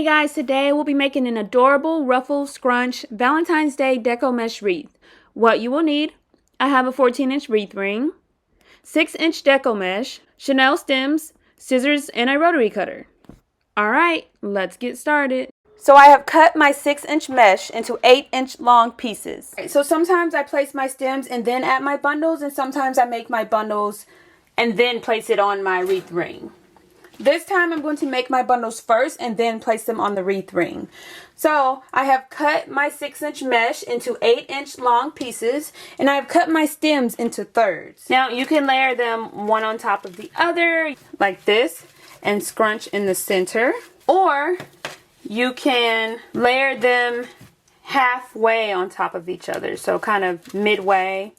guys, today we'll be making an adorable Ruffle Scrunch Valentine's Day Deco Mesh Wreath. What you will need: I have a 14-inch wreath ring, 6-inch Deco mesh, Chanel stems, scissors, and a rotary cutter. Alright, let's get started. So I have cut my 6-inch mesh into 8-inch long pieces. So sometimes I place my stems and then add my bundles, and sometimes I make my bundles and then place it on my wreath ring. This time I'm going to make my bundles first and then place them on the wreath ring. So I have cut my 6-inch mesh into 8-inch long pieces, and I have cut my stems into thirds. Now you can layer them one on top of the other like this and scrunch in the center, or you can layer them halfway on top of each other, so kind of midway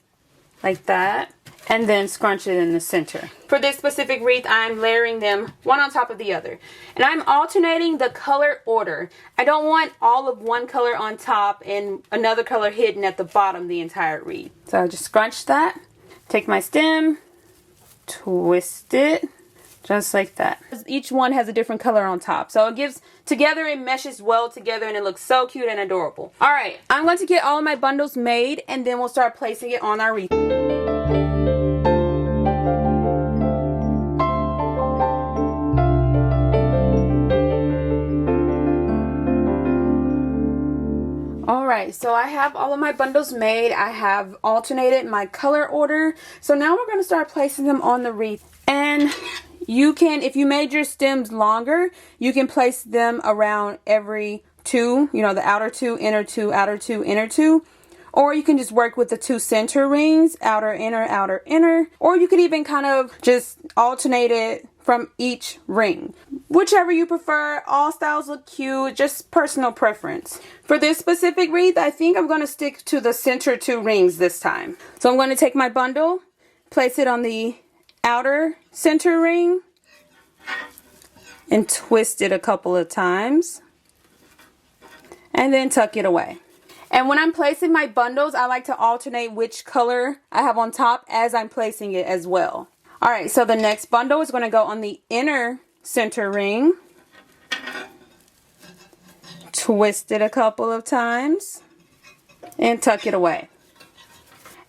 like that, and then scrunch it in the center. For this specific wreath, I'm layering them one on top of the other. And I'm alternating the color order. I don't want all of one color on top and another color hidden at the bottom the entire wreath. So I'll just scrunch that, take my stem, twist it, just like that. Each one has a different color on top. So it gives, together it meshes well together and it looks so cute and adorable. Alright, I'm going to get all of my bundles made and then we'll start placing it on our wreath. Alright, so I have all of my bundles made. I have alternated my color order. So now we're going to start placing them on the wreath. And you can, if you made your stems longer, you can place them around every two, you know, the outer two, inner two, outer two, inner two. Or you can just work with the two center rings, outer, inner. Or you could even kind of just alternate it from each ring. Whichever you prefer. All styles look cute, just personal preference. For this specific wreath, I think I'm going to stick to the center two rings this time. So I'm going to take my bundle, place it on the outer center ring, and twist it a couple of times, and then tuck it away. And when I'm placing my bundles, I like to alternate which color I have on top as I'm placing it as well. Alright, so the next bundle is going to go on the inner center ring. Twist it a couple of times and tuck it away.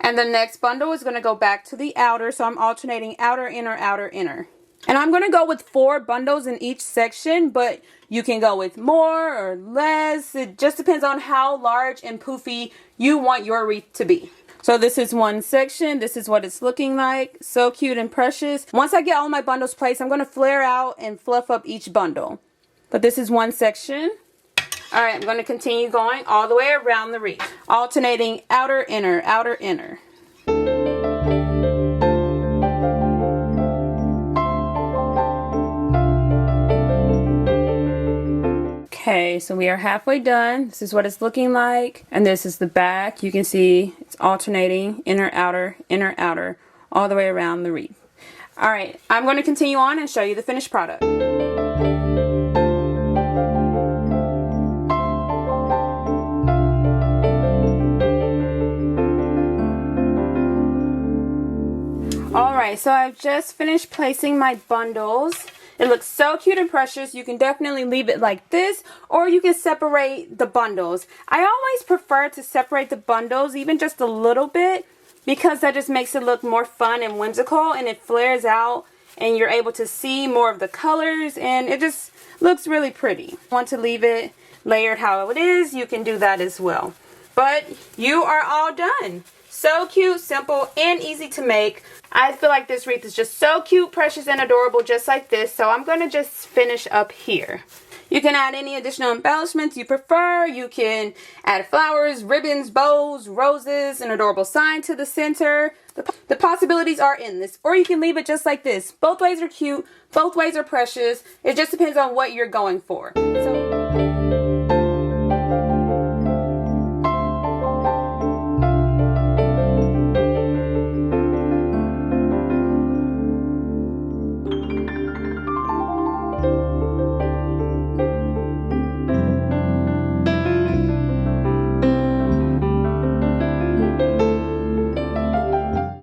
And the next bundle is going to go back to the outer, so I'm alternating outer, inner. And I'm going to go with 4 bundles in each section, but you can go with more or less. It just depends on how large and poofy you want your wreath to be. So this is one section. This is what it's looking like. So cute and precious. Once I get all my bundles placed, I'm going to flare out and fluff up each bundle. But this is one section. Alright, I'm going to continue going all the way around the wreath. Alternating outer, inner. Okay, so we are halfway done. This is what it's looking like. And this is the back. You can see it's alternating inner, outer, all the way around the wreath. Alright, I'm going to continue on and show you the finished product. Alright, so I've just finished placing my bundles. It looks so cute and precious. You can definitely leave it like this, or you can separate the bundles. I always prefer to separate the bundles, even just a little bit, because that just makes it look more fun and whimsical, and it flares out and you're able to see more of the colors, and it just looks really pretty. If you want to leave it layered how it is, you can do that as well. But you are all done. So cute, simple, and easy to make. I feel like this wreath is just so cute, precious, and adorable, just like this. So I'm going to just finish up here. You can add any additional embellishments you prefer. You can add flowers, ribbons, bows, roses, an adorable sign to the center. The possibilities are endless. Or you can leave it just like this. Both ways are cute. Both ways are precious. It just depends on what you're going for. So